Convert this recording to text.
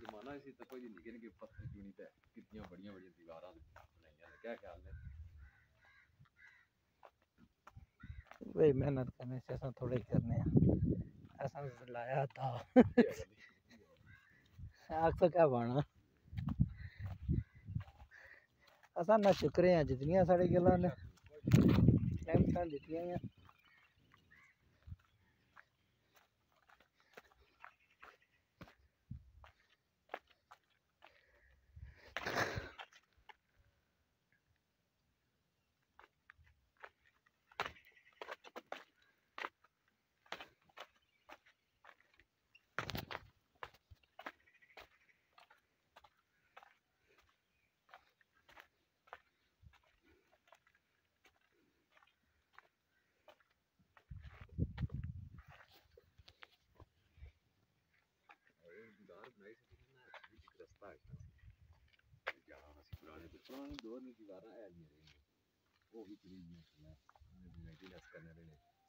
जमाना इसी तक कोई निके निके पत्थर चुनी ते कितनी बड़ियां बड़ियां दीवारां बनाइयां क्या ख्याल है भाई मेहनत करने से ऐसा थोड़े ही करने हैं ऐसा लाया था आग तो क्या बाना असा ना शुक्रे हैं जितनी साढ़े गल्लां ने रहमतां दित्तियां हैं दीवार बनाई सी ना एक रास्ता है जहाँ ਅਸੀਂ पुराने दौर में दीवारां है नहीं वो भी चुनी हुई हैं मैंटेनेंस करने रहे